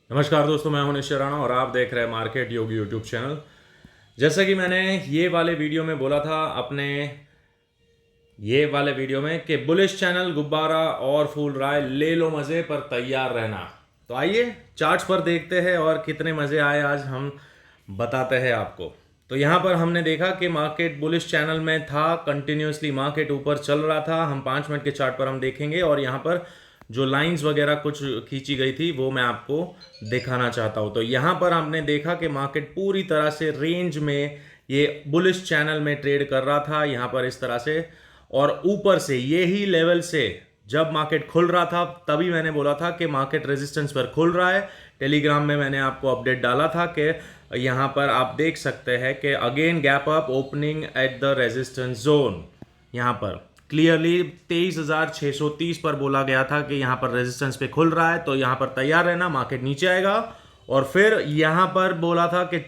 नमस्कार दोस्तों, मैं हूं निश्चय राणा और आप देख रहे हैं मार्केट योगी यूट्यूब चैनल। जैसा कि मैंने ये वाले वीडियो में बोला था अपने ये वाले वीडियो में कि बुलिश चैनल गुब्बारा और फूल रहा है, ले लो मज़े पर तैयार रहना। तो आइए चार्ट्स पर देखते हैं और कितने मज़े आए आज हम बताते हैं आपको। तो यहाँ पर हमने देखा कि मार्केट बुलिश चैनल में था, कंटिन्यूसली मार्केट ऊपर चल रहा था। हम 5 मिनट के चार्ट पर हम देखेंगे और यहाँ पर जो लाइंस वगैरह कुछ खींची गई थी वो मैं आपको दिखाना चाहता हूँ। तो यहाँ पर हमने देखा कि मार्केट पूरी तरह से रेंज में ये बुलिश चैनल में ट्रेड कर रहा था यहाँ पर इस तरह से, और ऊपर से यही लेवल से जब मार्केट खुल रहा था तभी मैंने बोला था कि मार्केट रेजिस्टेंस पर खुल रहा है। टेलीग्राम में मैंने आपको अपडेट डाला था कि यहाँ पर आप देख सकते हैं कि again gap up opening at the resistance zone. यहाँ पर क्लियरली 23,630 पर बोला गया था कि यहाँ पर रेजिस्टेंस पे खुल रहा है, तो यहाँ पर तैयार रहना, मार्केट नीचे आएगा। और फिर यहाँ पर बोला था कि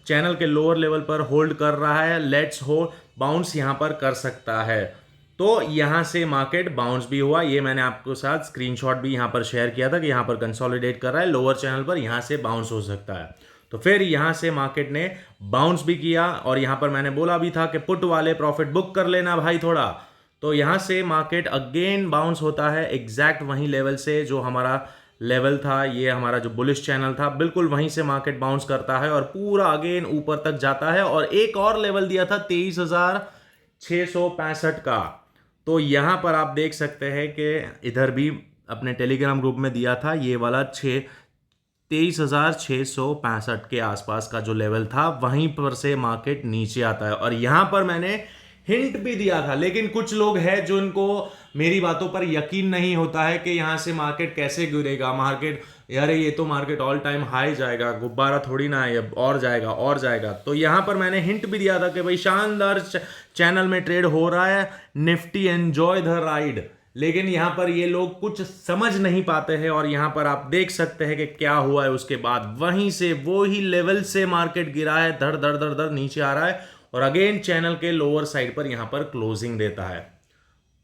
चैनल के लोअर लेवल पर होल्ड कर रहा है, लेट्स होल्ड, बाउंस यहाँ पर कर सकता है। तो यहाँ से मार्केट बाउंस भी हुआ, ये मैंने आपको साथ स्क्रीनशॉट भी यहाँ पर शेयर किया था कि यहाँ पर कंसोलिडेट कर रहा है लोअर चैनल पर, यहाँ से बाउंस हो सकता है। तो फिर यहाँ से मार्केट ने बाउंस भी किया और यहाँ पर मैंने बोला भी था कि पुट वाले प्रॉफिट बुक कर लेना भाई थोड़ा। तो यहाँ से मार्केट अगेन बाउंस होता है एग्जैक्ट वही लेवल से जो हमारा लेवल था, ये हमारा जो बुलिश चैनल था, बिल्कुल वहीं से मार्केट बाउंस करता है और पूरा अगेन ऊपर तक जाता है। और एक और लेवल दिया था 23,665 का। तो यहाँ पर आप देख सकते हैं कि इधर भी अपने टेलीग्राम ग्रुप में दिया था ये वाला 23,665 के आसपास का जो लेवल था, वहीं पर से मार्केट नीचे आता है। और यहाँ पर मैंने हिंट भी दिया था, लेकिन कुछ लोग हैं जो इनको मेरी बातों पर यकीन नहीं होता है कि यहाँ से मार्केट कैसे गिरेगा। मार्केट, यार ये तो मार्केट ऑल टाइम हाई जाएगा, गुब्बारा थोड़ी ना है, अब और जाएगा और जाएगा। तो यहाँ पर मैंने हिंट भी दिया था कि भाई शानदार चैनल में ट्रेड हो रहा है, निफ्टी एंजॉय द राइड। लेकिन यहाँ पर ये लोग कुछ समझ नहीं पाते हैं और यहाँ पर आप देख सकते हैं कि क्या हुआ है। उसके बाद वहीं से वो ही लेवल से मार्केट गिरा है, धड़ धड़ धड़ धड़ नीचे आ रहा है और अगेन चैनल के लोअर साइड पर यहाँ पर क्लोजिंग देता है।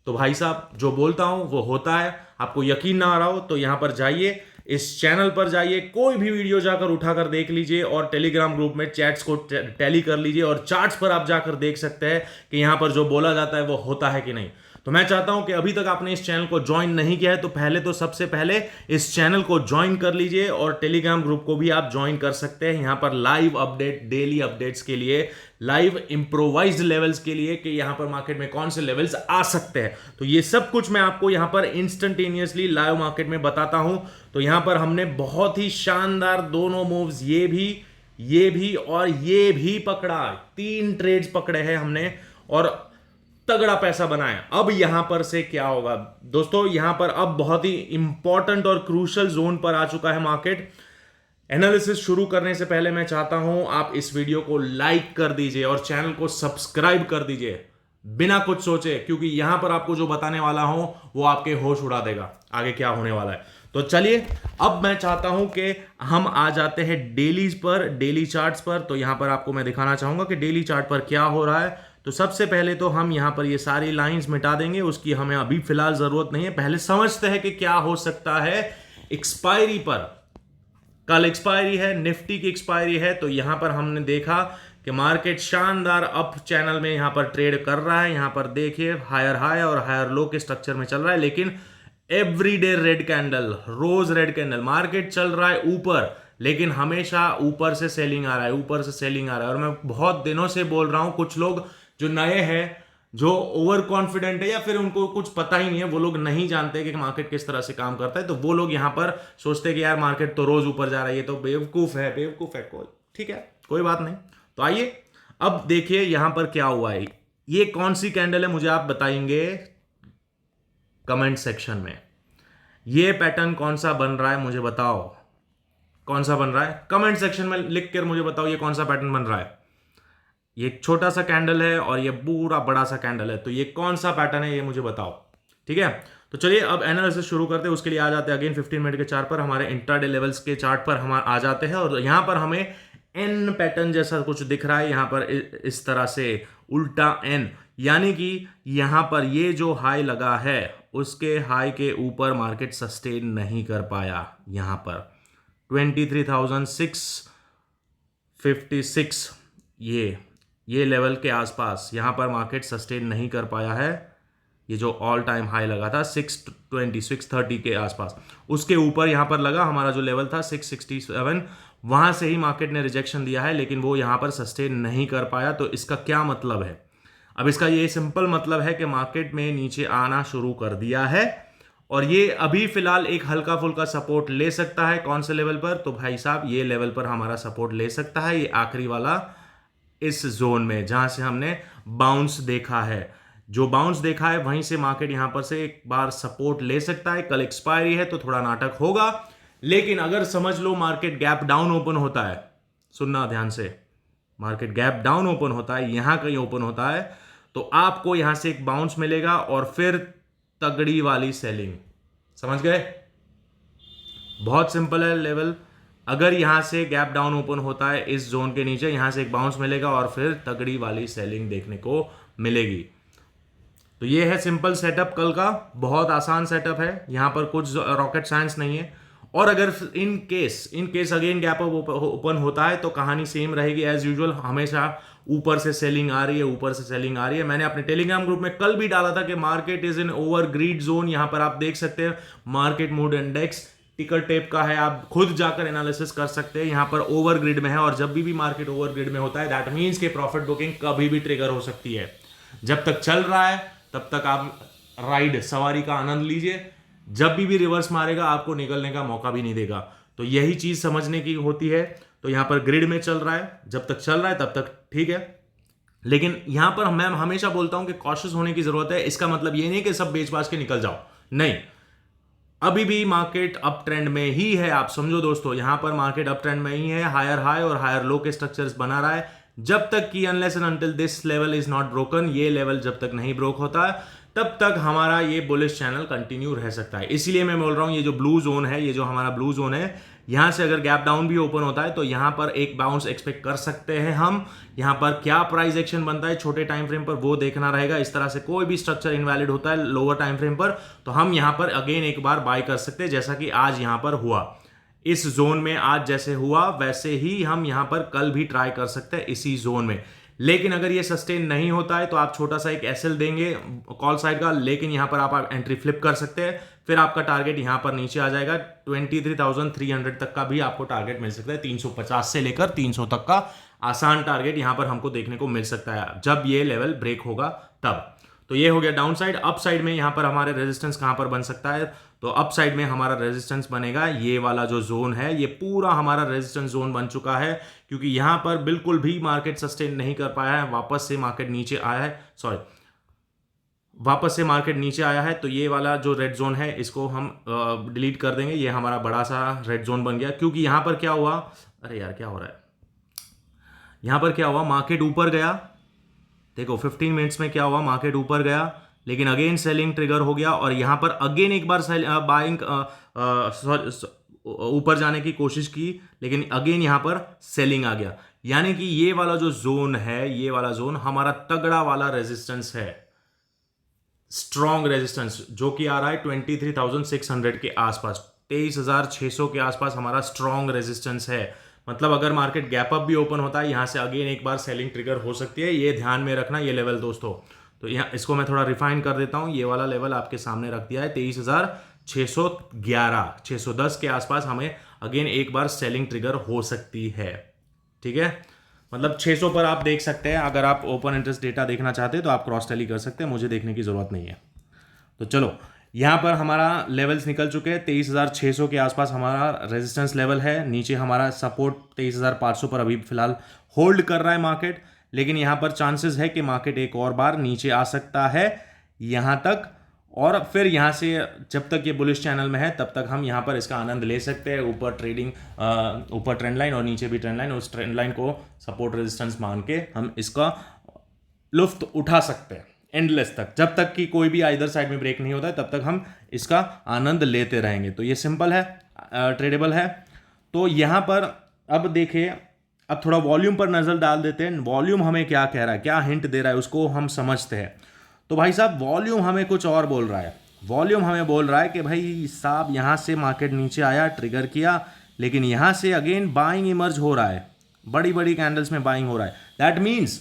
तो भाई साहब जो बोलता हूं वो होता है। आपको यकीन ना आ रहा हो तो यहां पर जाइए, इस चैनल पर जाइए, कोई भी वीडियो जाकर उठाकर देख लीजिए और टेलीग्राम ग्रुप में चैट्स को टैली कर लीजिए और चार्ट्स पर आप जाकर देख सकते हैं कि यहां पर जो बोला जाता है वो होता है कि नहीं। तो मैं चाहता हूं कि अभी तक आपने इस चैनल को ज्वाइन नहीं किया है तो पहले तो सबसे पहले इस चैनल को ज्वाइन कर लीजिए और टेलीग्राम ग्रुप को भी आप ज्वाइन कर सकते हैं। यहां पर लाइव अपडेट, डेली अपडेट्स के लिए, लाइव इंप्रोवाइज्ड लेवल्स के लिए कि यहां पर मार्केट में कौन से लेवल्स आ सकते हैं, तो ये सब कुछ मैं आपको यहां पर इंस्टेंटेनियसली लाइव मार्केट में बताता हूं। तो यहां पर हमने बहुत ही शानदार दोनों मूव्स, ये भी और ये भी पकड़ा, 3 ट्रेड्स पकड़े हैं हमने और तगड़ा पैसा बनाया। अब यहां पर से क्या होगा दोस्तों, यहां पर अब बहुत ही इंपॉर्टेंट और क्रूशल जोन पर आ चुका है मार्केट। एनालिसिस शुरू करने से पहले मैं चाहता हूं आप इस वीडियो को लाइक कर दीजिए और चैनल को सब्सक्राइब कर दीजिए बिना कुछ सोचे, क्योंकि यहां पर आपको जो बताने वाला हूं वो आपके होश उड़ा देगा आगे क्या होने वाला है। तो चलिए अब मैं चाहता हूं कि हम आ जाते हैं डेलीज पर, डेली चार्ट्स पर। तो यहां पर आपको मैं दिखाना चाहूंगा कि डेली चार्ट पर क्या हो रहा है। तो सबसे पहले तो हम यहां पर ये सारी लाइंस मिटा देंगे, उसकी हमें अभी फिलहाल जरूरत नहीं है। पहले समझते हैं कि क्या हो सकता है एक्सपायरी पर। कल एक्सपायरी है, निफ्टी की एक्सपायरी है। तो यहां पर हमने देखा कि मार्केट शानदार अप चैनल में यहां पर ट्रेड कर रहा है। यहां पर देखिए हायर हाई और हायर लो के स्ट्रक्चर में चल रहा है, लेकिन एवरीडे रेड कैंडल, रोज रेड कैंडल, मार्केट चल रहा है ऊपर, लेकिन हमेशा ऊपर से सेलिंग आ रहा है, ऊपर से सेलिंग आ रहा है। और मैं बहुत दिनों से बोल रहा हूं, कुछ लोग जो नए हैं, जो ओवर कॉन्फिडेंट है या फिर उनको कुछ पता ही नहीं है, वो लोग नहीं जानते कि मार्केट किस तरह से काम करता है, तो वो लोग यहां पर सोचते हैं कि यार मार्केट तो रोज ऊपर जा रहा है, ये तो बेवकूफ है, बेवकूफ है कोई। ठीक है, कोई बात नहीं। तो आइए अब देखिए यहां पर क्या हुआ है। ये कौन सी कैंडल है मुझे आप बताएंगे कमेंट सेक्शन में। ये पैटर्न कौन सा बन रहा है मुझे बताओ, कौन सा बन रहा है कमेंट सेक्शन में लिख कर मुझे बताओ, ये कौन सा पैटर्न बन रहा है। ये एक छोटा सा कैंडल है और ये पूरा बड़ा सा कैंडल है, तो ये कौन सा पैटर्न है ये मुझे बताओ। ठीक है, तो चलिए अब एनालिसिस शुरू करते हैं। उसके लिए आ जाते हैं अगेन 15 मिनट के चार्ट पर, हमारे इंट्राडे लेवल्स के चार्ट पर हम आ जाते हैं और यहां पर हमें एन पैटर्न जैसा कुछ दिख रहा है। यहां पर इस तरह से उल्टा एन, यानी कि यहां पर ये जो हाई लगा है उसके हाई के ऊपर मार्केट सस्टेन नहीं कर पाया यहां पर। 23,656 ये लेवल के आसपास यहाँ पर मार्केट सस्टेन नहीं कर पाया है। ये जो ऑल टाइम हाई लगा था 630 के आसपास, उसके ऊपर यहाँ पर लगा हमारा जो लेवल था 667, वहाँ से ही मार्केट ने रिजेक्शन दिया है, लेकिन वो यहाँ पर सस्टेन नहीं कर पाया। तो इसका क्या मतलब है? अब इसका ये सिंपल मतलब है कि मार्केट में नीचे आना शुरू कर दिया है और ये अभी फिलहाल एक हल्का फुल्का सपोर्ट ले सकता है। कौन से लेवल पर? तो भाई साहब ये लेवल पर हमारा सपोर्ट ले सकता है, ये आखिरी वाला इस जोन में जहां से हमने बाउंस देखा है। जो बाउंस देखा है वहीं से मार्केट यहां पर से एक बार सपोर्ट ले सकता है। कल एक्सपायरी है तो थोड़ा नाटक होगा, लेकिन अगर समझ लो मार्केट गैप डाउन ओपन होता है, सुनना ध्यान से, मार्केट गैप डाउन ओपन होता है, यहां कहीं ओपन होता है, तो आपको यहां से एक बाउंस मिलेगा और फिर तगड़ी वाली सेलिंग। समझ गए? बहुत सिंपल है लेवल। अगर यहां से गैप डाउन ओपन होता है इस जोन के नीचे, यहां से एक बाउंस मिलेगा और फिर तगड़ी वाली सेलिंग देखने को मिलेगी। तो ये है सिंपल सेटअप कल का, बहुत आसान सेटअप है, यहां पर कुछ रॉकेट साइंस नहीं है। और अगर in case again gap open होता है तो कहानी सेम रहेगी एज यूजुअल। हमेशा ऊपर से सेलिंग आ रही है, ऊपर से सेलिंग आ रही है। मैंने अपने टेलीग्राम ग्रुप में कल भी डाला था कि market is in over greed zone. यहां पर आप देख सकते हैं market mood index ticker tape का है, आप खुद जाकर एनालिसिस कर सकते हैं। यहां पर ओवर ग्रिड में है और जब भी मार्केट ओवर ग्रिड में होता है दैट मीन्स के प्रॉफिट बुकिंग कभी भी ट्रिगर हो सकती है। जब तक चल रहा है तब तक आप राइड सवारी का आनंद लीजिए, जब भी रिवर्स मारेगा आपको निकलने का मौका भी नहीं देगा। तो यही चीज समझने की होती है। तो यहां पर ग्रिड में चल रहा है, जब तक चल रहा है तब तक ठीक है, लेकिन यहां पर मैं हमेशा बोलता हूं कि कॉशियस होने की जरूरत है। इसका मतलब ये नहीं कि सब बेच बाच के निकल जाओ, नहीं, अभी भी मार्केट अप ट्रेंड में ही है। आप समझो दोस्तों, यहां पर मार्केट अप ट्रेंड में ही है, हायर हाई और हायर लो के स्ट्रक्चर्स बना रहा है। जब तक कि unless and until this level is not broken, ये लेवल जब तक नहीं ब्रोक होता है तब तक हमारा ये बुलिश चैनल कंटिन्यू रह सकता है। इसीलिए मैं बोल रहा हूं ये जो ब्लू जोन है, ये जो हमारा ब्लू जोन है, यहां से अगर गैप डाउन भी ओपन होता है तो यहां पर एक बाउंस एक्सपेक्ट कर सकते हैं हम। यहां पर क्या प्राइस एक्शन बनता है छोटे टाइम फ्रेम पर वो देखना रहेगा। इस तरह से कोई भी स्ट्रक्चर इनवैलिड होता है लोअर टाइम फ्रेम पर तो हम यहां पर अगेन एक बार बाय कर सकते हैं, जैसा कि आज यहां पर हुआ। इस जोन में आज जैसे हुआ वैसे ही हम यहां पर कल भी ट्राई कर सकते हैं इसी जोन में। लेकिन अगर ये सस्टेन नहीं होता है तो आप छोटा सा एक एसएल देंगे कॉल साइड का, लेकिन यहां पर आप एंट्री फ्लिप कर सकते हैं। फिर आपका टारगेट यहां पर नीचे आ जाएगा 23,300 तक का भी आपको टारगेट मिल सकता है। 350 से लेकर 300 तक का आसान टारगेट यहां पर हमको देखने को मिल सकता है जब ये लेवल ब्रेक होगा तब। तो ये हो गया डाउन साइड। अप साइड में यहां पर हमारे रेजिस्टेंस कहां पर बन सकता है? तो अप साइड में हमारा रेजिस्टेंस बनेगा ये वाला जो जोन है, ये पूरा हमारा रेजिस्टेंस जोन बन चुका है, क्योंकि यहां पर बिल्कुल भी मार्केट सस्टेन नहीं कर पाया है, वापस से मार्केट नीचे आया है, वापस से मार्केट नीचे आया है। तो ये वाला जो रेड जोन है इसको हम डिलीट कर देंगे, ये हमारा बड़ा सा रेड जोन बन गया। क्योंकि यहां पर क्या हुआ, अरे यार क्या हो रहा है, यहां पर क्या हुआ, मार्केट ऊपर गया, देखो 15 मिनट्स में क्या हुआ, मार्केट ऊपर गया लेकिन अगेन सेलिंग ट्रिगर हो गया और यहां पर अगेन एक बार बाइंग ऊपर जाने की कोशिश की, लेकिन अगेन यहां पर सेलिंग आ गया। यानी कि ये वाला जो जोन है, ये वाला जोन हमारा तगड़ा वाला रेजिस्टेंस है, स्ट्रॉन्ग रेजिस्टेंस, जो कि आ रहा है 23,600 के आसपास, 23,600 के आसपास हमारा स्ट्रॉन्ग रेजिस्टेंस है। मतलब अगर मार्केट गैप अप भी ओपन होता है, यहां से अगेन एक बार सेलिंग ट्रिगर हो सकती है, ये ध्यान में रखना ये लेवल दोस्तों। तो यहाँ इसको मैं थोड़ा रिफाइन कर देता हूं, ये वाला लेवल आपके सामने रख दिया है 23,611, 610 के आसपास हमें अगेन एक बार सेलिंग ट्रिगर हो सकती है। ठीक है, मतलब 600 पर आप देख सकते हैं। अगर आप ओपन इंटरेस्ट डेटा देखना चाहते हैं तो आप क्रॉस टैली कर सकते हैं, मुझे देखने की जरूरत नहीं है। तो चलो यहां पर हमारा लेवल्स निकल चुके हैं, 23,600 के आसपास हमारा रेजिस्टेंस लेवल है, नीचे हमारा सपोर्ट 23,500 पर अभी फिलहाल होल्ड कर रहा है मार्केट, लेकिन यहां पर चांसेस है कि मार्केट एक और बार नीचे आ सकता है यहां तक, और फिर यहां से जब तक ये बुलिश चैनल में है तब तक हम यहां पर इसका आनंद ले सकते हैं। ऊपर ट्रेडिंग, ऊपर ट्रेंड लाइन और नीचे भी ट्रेंड लाइन, उस ट्रेंड लाइन को सपोर्ट रेजिस्टेंस मान के हम इसका लुफ्त उठा सकते हैं एंडलेस तक, जब तक कि कोई भी आइदर साइड में ब्रेक नहीं होता है तब तक हम इसका आनंद लेते रहेंगे। तो ये सिंपल है, ट्रेडेबल है। तो यहां पर अब देखिए, अब थोड़ा वॉल्यूम पर नजर डाल देते हैं, वॉल्यूम हमें क्या कह रहा है, क्या हिंट दे रहा है, उसको हम समझते हैं। तो भाई साहब वॉल्यूम हमें कुछ और बोल रहा है, वॉल्यूम हमें बोल रहा है कि भाई साहब यहां से मार्केट नीचे आया, ट्रिगर किया, लेकिन यहां से अगेन बाइंग इमर्ज हो रहा है, बड़ी बड़ी कैंडल्स में बाइंग हो रहा है। दैट मीन्स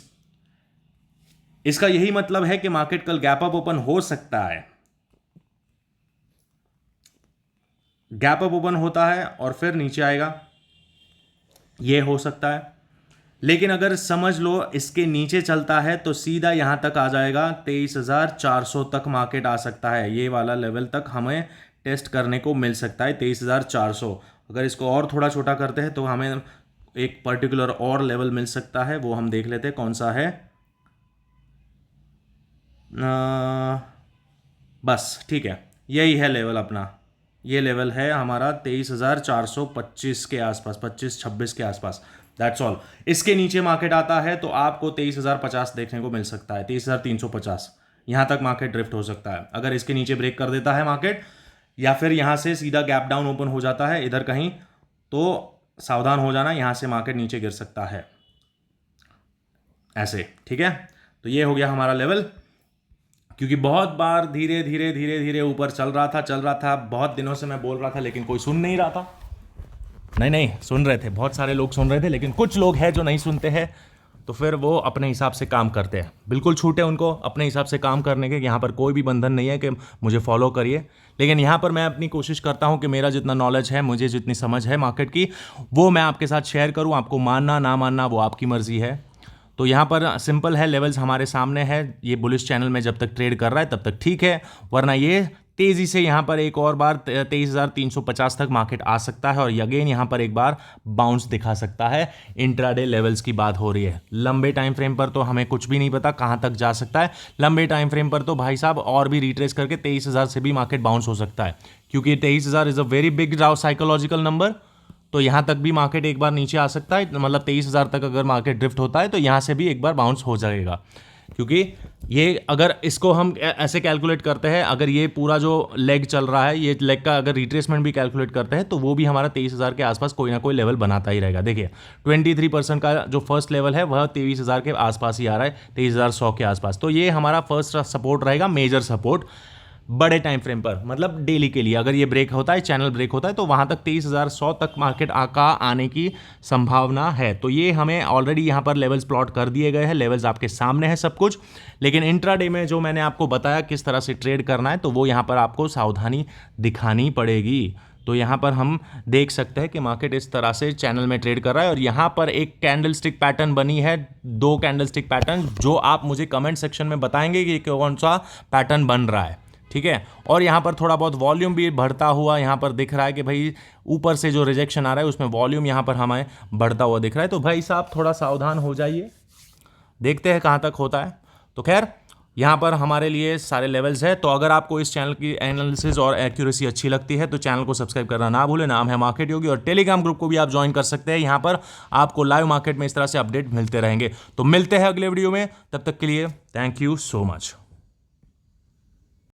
इसका यही मतलब है कि मार्केट कल गैप अप ओपन हो सकता है। गैप अप ओपन होता है और फिर नीचे आएगा, यह हो सकता है। लेकिन अगर समझ लो इसके नीचे चलता है तो सीधा यहां तक आ जाएगा, 23,400 तक मार्केट आ सकता है। ये वाला लेवल तक हमें टेस्ट करने को मिल सकता है, 23,400। अगर इसको और थोड़ा छोटा करते हैं तो हमें एक पर्टिकुलर और लेवल मिल सकता है, वो हम देख लेते हैं कौन सा है। बस ठीक है, यही है लेवल अपना। ये लेवल है हमारा 23,425 के आसपास, 25-26 के आसपास। That's all. इसके नीचे मार्केट आता है तो आपको 23,050 देखने को मिल सकता है, 23,350 यहां तक मार्केट ड्रिफ्ट हो सकता है। अगर इसके नीचे ब्रेक कर देता है मार्केट, या फिर यहां से सीधा गैप डाउन ओपन हो जाता है इधर कहीं, तो सावधान हो जाना, यहां से मार्केट नीचे गिर सकता है ऐसे। ठीक है, तो ये हो गया हमारा लेवल। क्योंकि बहुत बार धीरे धीरे धीरे धीरे ऊपर चल रहा था, बहुत दिनों से मैं बोल रहा था लेकिन कोई सुन नहीं रहा था। नहीं सुन रहे थे, बहुत सारे लोग सुन रहे थे, लेकिन कुछ लोग हैं जो नहीं सुनते हैं, तो फिर वो अपने हिसाब से काम करते हैं। बिल्कुल छूट है उनको अपने हिसाब से काम करने के, यहाँ पर कोई भी बंधन नहीं है कि मुझे फॉलो करिए। लेकिन यहाँ पर मैं अपनी कोशिश करता हूँ कि मेरा जितना नॉलेज है, मुझे जितनी समझ है मार्केट की, वो मैं आपके साथ शेयर करूँ। आपको मानना ना मानना वो आपकी मर्जी है। तो यहाँ पर सिंपल है, लेवल्स हमारे सामने है। ये बुलिश चैनल में जब तक ट्रेड कर रहा है तब तक ठीक है, वरना ये तेज़ी से यहाँ पर एक और बार 23,350 तक मार्केट आ सकता है और अगेन यहाँ पर एक बार बाउंस दिखा सकता है। इंट्राडे लेवल्स की बात हो रही है। लंबे टाइम फ्रेम पर तो हमें कुछ भी नहीं पता कहाँ तक जा सकता है। लंबे टाइम फ्रेम पर तो भाई साहब और भी रिट्रेस करके 23,000 से भी मार्केट बाउंस हो सकता है, क्योंकि 23,000 is a very big psychological number. तो यहाँ तक भी मार्केट एक बार नीचे आ सकता है, मतलब 23,000 तक अगर मार्केट ड्रिफ्ट होता है तो यहाँ से भी एक बार बाउंस हो जाएगा। क्योंकि ये अगर इसको हम ऐसे कैलकुलेट करते हैं, अगर ये पूरा जो लेग चल रहा है, ये लेग का अगर रिट्रेसमेंट भी कैलकुलेट करते हैं तो वो भी हमारा 23,000 के आसपास कोई ना कोई लेवल बनाता ही रहेगा। देखिए 23% का जो फर्स्ट लेवल है वह 23,000 के आसपास ही आ रहा है, 23,100 के आसपास। तो ये हमारा फर्स्ट सपोर्ट रहेगा, मेजर सपोर्ट बड़े टाइम फ्रेम पर, मतलब डेली के लिए। अगर ये ब्रेक होता है, चैनल ब्रेक होता है, तो वहाँ तक 23,100 तक मार्केट आने की संभावना है। तो ये हमें ऑलरेडी यहाँ पर लेवल्स प्लॉट कर दिए गए हैं, लेवल्स आपके सामने है सब कुछ। लेकिन इंट्राडे में जो मैंने आपको बताया किस तरह से ट्रेड करना है, तो वो यहाँ पर आपको सावधानी दिखानी पड़ेगी। तो यहाँ पर हम देख सकते हैं कि मार्केट इस तरह से चैनल में ट्रेड कर रहा है और यहाँ पर एक कैंडल स्टिक पैटर्न बनी है, 2 कैंडल स्टिक पैटर्न, जो आप मुझे कमेंट सेक्शन में बताएंगे कि कौन सा पैटर्न बन रहा है। ठीक है, और यहाँ पर थोड़ा बहुत वॉल्यूम भी बढ़ता हुआ यहाँ पर दिख रहा है कि भाई ऊपर से जो रिजेक्शन आ रहा है उसमें वॉल्यूम यहाँ पर हमें बढ़ता हुआ दिख रहा है। तो भाई साहब थोड़ा सावधान हो जाइए, देखते हैं कहाँ तक होता है। तो खैर यहाँ पर हमारे लिए सारे लेवल्स है। तो अगर आपको इस चैनल की एनालिसिस और एक्यूरेसी अच्छी लगती है तो चैनल को सब्सक्राइब करना ना भूलें। नाम है मार्केट योगी और टेलीग्राम ग्रुप को भी आप ज्वाइन कर सकते हैं। यहाँ पर आपको लाइव मार्केट में इस तरह से अपडेट मिलते रहेंगे। तो मिलते हैं अगले वीडियो में, तब तक के लिए थैंक यू सो मच।